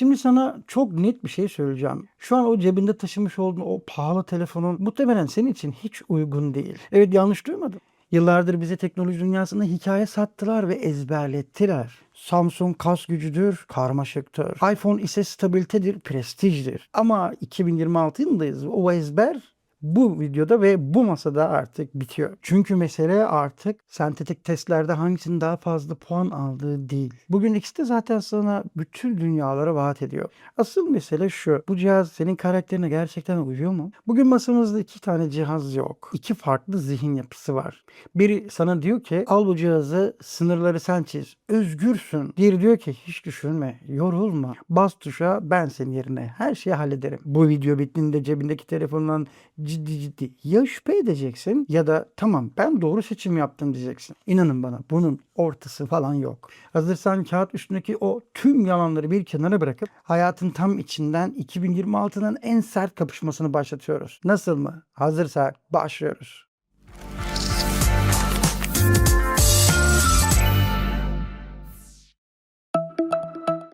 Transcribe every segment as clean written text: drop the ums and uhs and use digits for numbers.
Şimdi sana çok net bir şey söyleyeceğim. Şu an o cebinde taşımış olduğun o pahalı telefonun muhtemelen senin için hiç uygun değil. Evet, yanlış duymadın. Yıllardır bize teknoloji dünyasında hikaye sattılar ve ezberlettiler. Samsung kas gücüdür, karmaşıktır. iPhone ise stabilitedir, prestijdir. Ama 2026 yılındayız. O ezber bu videoda ve bu masada artık bitiyor. Çünkü mesele artık sentetik testlerde hangisinin daha fazla puan aldığı değil. Bugün ikisi de zaten sana bütün dünyalara vaat ediyor. Asıl mesele şu: bu cihaz senin karakterine gerçekten uyuyor mu? Bugün masamızda iki tane cihaz yok. İki farklı zihin yapısı var. Biri sana diyor ki al bu cihazı, sınırları sen çiz, özgürsün. Diğeri diyor ki hiç düşünme, yorulma, bas tuşa, ben senin yerine her şeyi hallederim. Bu video bittiğinde cebindeki telefondan ciddi ya şüphe edeceksin ya da tamam ben doğru seçim yaptım diyeceksin. İnanın bana, bunun ortası falan yok. Hazırsan kağıt üstündeki o tüm yalanları bir kenara bırakıp hayatın tam içinden 2026'nın en sert kapışmasını başlatıyoruz. Nasıl mı? Hazırsak başlıyoruz.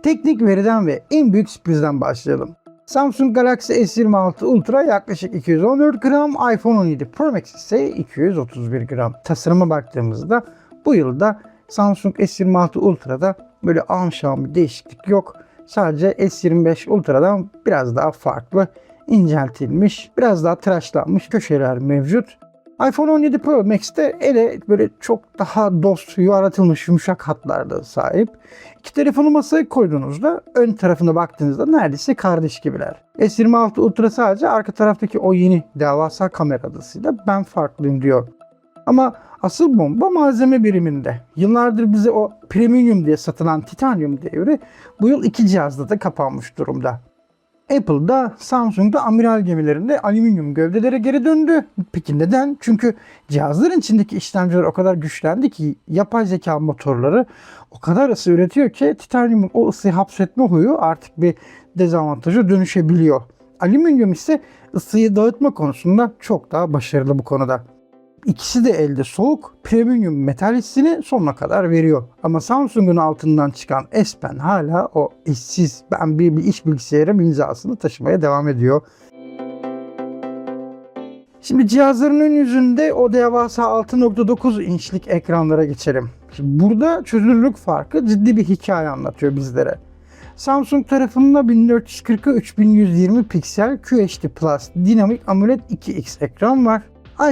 Teknik veriden ve en büyük sürprizden başlayalım. Samsung Galaxy S26 Ultra yaklaşık 214 gram, iPhone 17 Pro Max ise 231 gram. Tasarıma baktığımızda bu yılda Samsung S26 Ultra'da böyle amşan bir değişiklik yok. Sadece S25 Ultra'dan biraz daha farklı, inceltilmiş, biraz daha tıraşlanmış köşeler mevcut. iPhone 17 Pro Max'te ele böyle çok daha dost, yuvarlatılmış yumuşak hatlarda sahip. İki telefonu masaya koyduğunuzda ön tarafına baktığınızda neredeyse kardeş gibiler. S26 Ultra sadece arka taraftaki o yeni devasa kamera adasıyla ben farklıyım diyor. Ama asıl bomba malzeme biriminde. Yıllardır bize o premium diye satılan titanyum devri bu yıl iki cihazda da kapanmış durumda. Apple'da, Samsung'da amiral gemilerinde alüminyum gövdelere geri döndü. Peki neden? Çünkü cihazların içindeki işlemciler o kadar güçlendi ki yapay zeka motorları o kadar ısı üretiyor ki titanyumun o ısıyı hapsetme huyu artık bir dezavantaja dönüşebiliyor. Alüminyum ise ısıyı dağıtma konusunda çok daha başarılı bu konuda. İkisi de elde soğuk, premium metal hissini sonuna kadar veriyor. Ama Samsung'un altından çıkan S Pen hala o eşsiz ben bir iş bilgisayarım imzasını taşımaya devam ediyor. Şimdi cihazların ön yüzünde o devasa 6.9 inçlik ekranlara geçelim. Şimdi burada çözünürlük farkı ciddi bir hikaye anlatıyor bizlere. Samsung tarafında 1440'a 3120 piksel QHD Plus dinamik AMOLED 2X ekran var.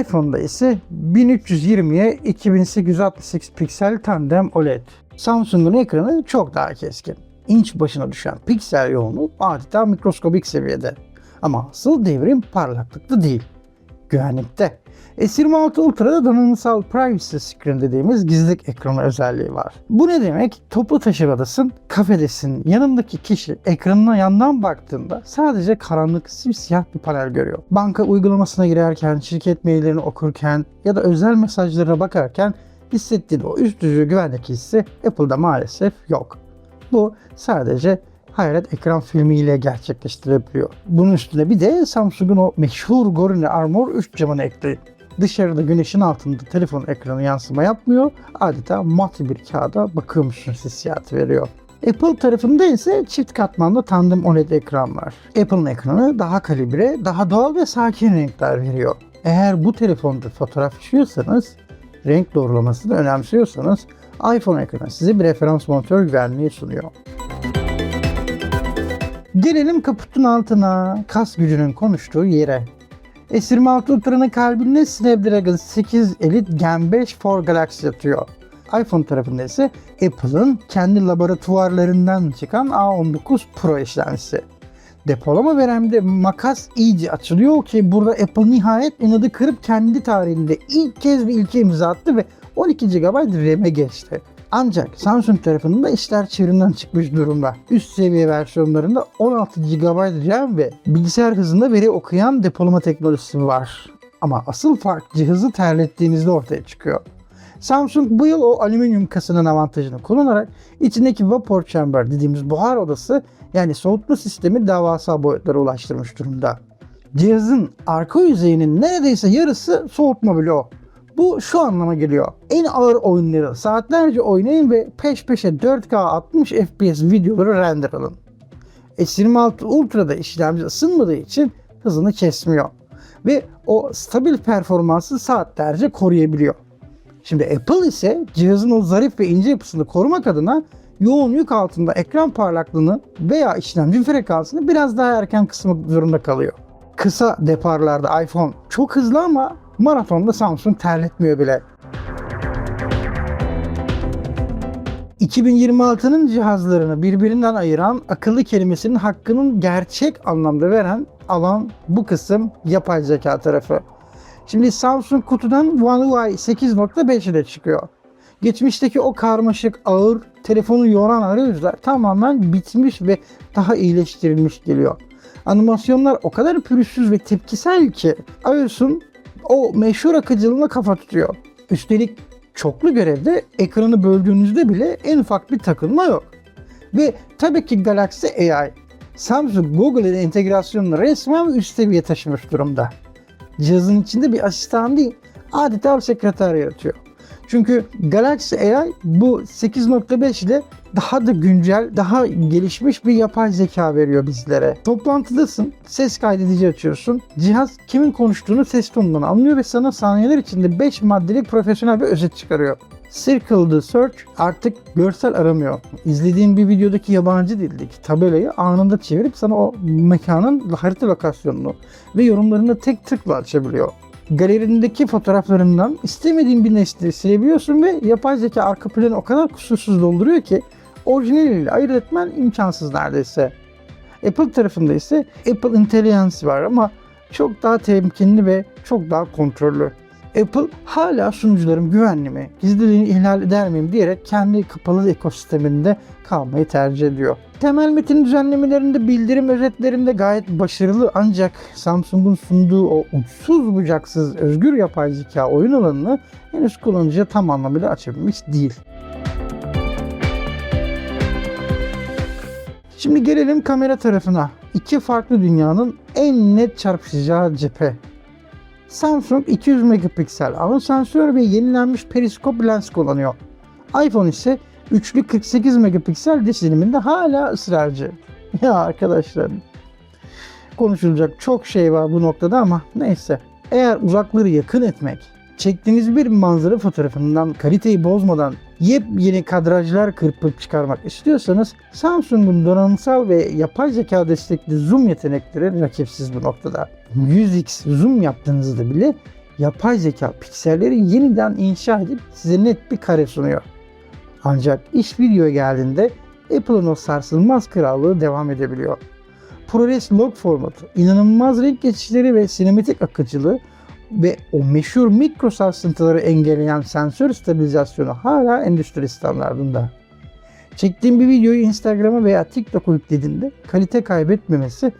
iPhone'da ise 1320'ye 2868 piksel tandem OLED. Samsung'un ekranı çok daha keskin. İnç başına düşen piksel yoğunluğu adeta mikroskobik seviyede. Ama asıl devrim parlaklıkta değil, güvenlikte. S26 Ultra'da donanımsal privacy screen dediğimiz gizlilik ekranı özelliği var. Bu ne demek? Toplu taşımadasın, kafedesin, yanındaki kişi ekranına yandan baktığında sadece karanlık simsiyah bir panel görüyor. Banka uygulamasına girerken, şirket maillerini okurken ya da özel mesajlara bakarken hissettiği o üst düzey güvenlik hissi Apple'da maalesef yok. Bu sadece hayalet ekran filmiyle gerçekleştirebiliyor. Bunun üstüne bir de Samsung'un o meşhur Gorilla Armor 3 camını ekleyin. Dışarıda güneşin altında telefon ekranı yansıma yapmıyor. Adeta mat bir kağıda bakıyormuşsun hissiyatı veriyor. Apple tarafında ise çift katmanlı tandem OLED ekran var. Apple'ın ekranı daha kalibre, daha doğal ve sakin renkler veriyor. Eğer bu telefonda fotoğraf çekiyorsanız, renk doğrulamasını önemsiyorsanız iPhone ekranı size bir referans monitör güvenliği sunuyor. Gelelim kaputun altına, kas gücünün konuştuğu yere. S26 Ultra'nın kalbinde Snapdragon 8 Elite Gen 5 for Galaxy yatıyor. iPhone tarafında ise Apple'ın kendi laboratuvarlarından çıkan A19 Pro işlemcisi. Depolama veremde makas iyice açılıyor ki burada Apple nihayet inadı kırıp kendi tarihinde ilk kez bir ilke imza attı ve 12 GB RAM'e geçti. Ancak Samsung tarafında işler çığırından çıkmış durumda. Üst seviye versiyonlarında 16 GB RAM ve bilgisayar hızında veri okuyan depolama teknolojisi var. Ama asıl fark cihazı terlettiğinizde ortaya çıkıyor. Samsung bu yıl o alüminyum kasının avantajını kullanarak içindeki vapor chamber dediğimiz buhar odası yani soğutma sistemi devasa boyutlara ulaştırmış durumda. Cihazın arka yüzeyinin neredeyse yarısı soğutma bloğu. Bu şu anlama geliyor. En ağır oyunları saatlerce oynayın ve peş peşe 4K 60 FPS videoları render alın. S26 Ultra'da işlemci ısınmadığı için hızını kesmiyor. Ve o stabil performansı saatlerce koruyabiliyor. Şimdi Apple ise cihazın o zarif ve ince yapısını korumak adına yoğun yük altında ekran parlaklığını veya işlemci frekansını biraz daha erken kısmak zorunda kalıyor. Kısa deparlarda iPhone çok hızlı ama maratonda Samsung terletmiyor bile. 2026'nın cihazlarını birbirinden ayıran akıllı kelimesinin hakkının gerçek anlamda veren alan bu kısım yapay zeka tarafı. Şimdi Samsung kutudan One UI 8.5 ile çıkıyor. Geçmişteki o karmaşık, ağır, telefonu yoran arayüzler tamamen bitmiş ve daha iyileştirilmiş geliyor. Animasyonlar o kadar pürüzsüz ve tepkisel ki iOS'un o meşhur akıcılığına kafa tutuyor. Üstelik çoklu görevde ekranı böldüğünüzde bile en ufak bir takılma yok. Ve tabii ki Galaxy AI, Samsung Google ile entegrasyonunu resmen üst seviye taşımış durumda. Cihazın içinde bir asistan değil, adeta bir sekreter yaratıyor. Çünkü Galaxy AI bu 8.5 ile daha da güncel, daha gelişmiş bir yapay zeka veriyor bizlere. Toplantıdasın, ses kaydedici açıyorsun. Cihaz kimin konuştuğunu ses tonundan anlıyor ve sana saniyeler içinde 5 maddelik profesyonel bir özet çıkarıyor. Circle the Search artık görsel aramıyor. İzlediğin bir videodaki yabancı dildeki tabelayı anında çevirip sana o mekanın harita lokasyonunu ve yorumlarını tek tıkla açabiliyor. Galerindeki fotoğraflarından istemediğin bir nesneyi silebiliyorsun ve yapay zeka arka planı o kadar kusursuz dolduruyor ki orijinaliyle ayırt etmen imkansız neredeyse. Apple tarafında ise Apple Intelligence var ama çok daha temkinli ve çok daha kontrollü. Apple hala sunucularım güvenli mi, gizliliğini ihlal eder miyim diyerek kendi kapalı ekosisteminde kalmayı tercih ediyor. Temel metin düzenlemelerinde, bildirim özetlerinde gayet başarılı ancak Samsung'un sunduğu o uçsuz bucaksız özgür yapay zeka oyun alanını henüz kullanıcıya tam anlamıyla açabilmiş değil. Şimdi gelelim kamera tarafına. İki farklı dünyanın en net çarpışacağı cephe. Samsung 200 megapiksel ana sensör ve yenilenmiş periskop lens kullanıyor. iPhone ise üçlü 48 megapiksel diziliminde hala ısrarcı. Ya arkadaşlar, konuşulacak çok şey var bu noktada ama neyse. Eğer uzakları yakın etmek, çektiğiniz bir manzara fotoğrafından kaliteyi bozmadan yepyeni kadrajlar kırpıp çıkarmak istiyorsanız Samsung'un donanımsal ve yapay zeka destekli zoom yetenekleri rakipsiz bu noktada. 100x zoom yaptığınızda bile yapay zeka pikselleri yeniden inşa edip size net bir kare sunuyor. Ancak iş videoya geldiğinde Apple'ın o sarsılmaz krallığı devam edebiliyor. ProRes log formatı, inanılmaz renk geçişleri ve sinematik akıcılığı ve o meşhur mikro sarsıntıları engelleyen sensör stabilizasyonu hala endüstri standardında. Çektiğim bir videoyu Instagram'a veya TikTok'a yüklediğinde kalite kaybetmemesi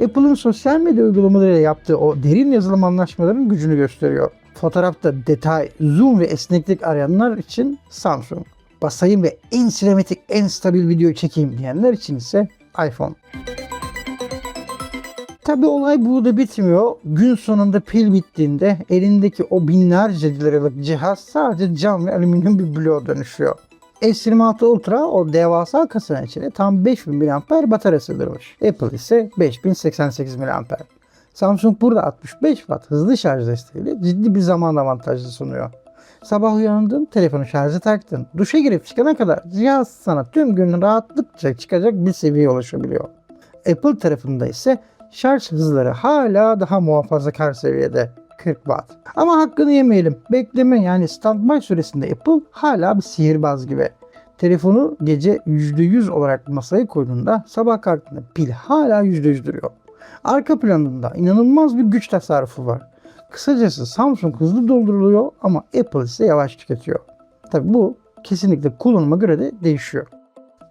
Apple'ın sosyal medya uygulamalarıyla yaptığı o derin yazılım anlaşmalarının gücünü gösteriyor. Fotoğrafta detay, zoom ve esneklik arayanlar için Samsung. Basayım ve en sinematik, en stabil videoyu çekeyim diyenler için ise iPhone. Tabi olay burada bitmiyor. Gün sonunda pil bittiğinde elindeki o binlerce liralık cihaz sadece cam ve alüminyum bir bloğa dönüşüyor. S26 Ultra o devasa kasanın içine tam 5000 mAh batarya sığdırmış. Apple ise 5088 mAh. Samsung burada 65 Watt hızlı şarj desteğiyle ciddi bir zaman avantajı sunuyor. Sabah uyandın, telefonu şarja taktın. Duşa girip çıkana kadar cihaz sana tüm gün rahatlıkça çıkacak bir seviyeye ulaşabiliyor. Apple tarafında ise şarj hızları hala daha muhafazakar seviyede 40 Watt. Ama hakkını yemeyelim. Bekleme yani standby süresinde Apple hala bir sihirbaz gibi. Telefonu gece %100 olarak masaya koyduğunda sabah kalktığında pil hala %100 duruyor. Arka planında inanılmaz bir güç tasarrufu var. Kısacası Samsung hızlı dolduruluyor ama Apple ise yavaş tüketiyor. Tabi bu kesinlikle kullanıma göre de değişiyor.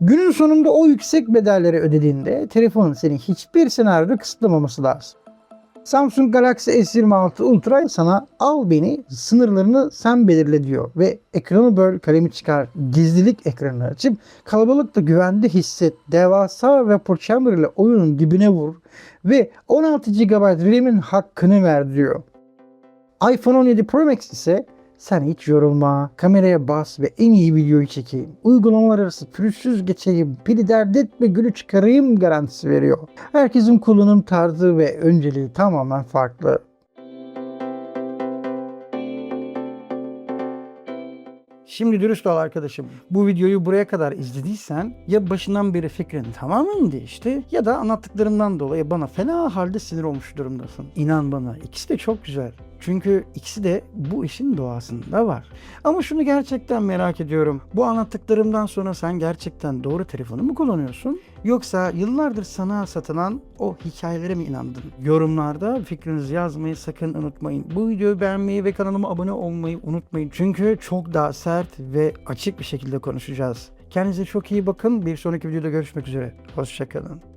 Günün sonunda o yüksek bedelleri ödediğinde telefonun seni hiçbir senaryoda kısıtlamaması lazım. Samsung Galaxy S26 Ultra sana al beni, sınırlarını sen belirle diyor ve ekranı böl, kalemi çıkar, gizlilik ekranını açıp kalabalıkta güvende hisset, devasa vapor chamber ile oyunun dibine vur ve 16 GB RAM'in hakkını ver diyor. iPhone 17 Pro Max ise Sen hiç yorulma, kameraya bas ve en iyi videoyu çekeyim. Uygulamalar arası pürüzsüz geçeyim, pili dert etme gülü çıkarayım garantisi veriyor. Herkesin kullanım tarzı ve önceliği tamamen farklı. Şimdi dürüst ol arkadaşım. Bu videoyu buraya kadar izlediysen ya başından beri fikrin tamamen değişti ya da anlattıklarımdan dolayı bana fena halde sinir olmuş durumdasın. İnan bana ikisi de çok güzel. Çünkü ikisi de bu işin doğasında var. Ama şunu gerçekten merak ediyorum. Bu anlattıklarımdan sonra sen gerçekten doğru telefonu mu kullanıyorsun? Yoksa yıllardır sana satılan o hikayelere mi inandın? Yorumlarda fikrinizi yazmayı sakın unutmayın. Bu videoyu beğenmeyi ve kanalıma abone olmayı unutmayın. Çünkü çok daha sert ve açık bir şekilde konuşacağız. Kendinize çok iyi bakın. Bir sonraki videoda görüşmek üzere. Hoşça kalın.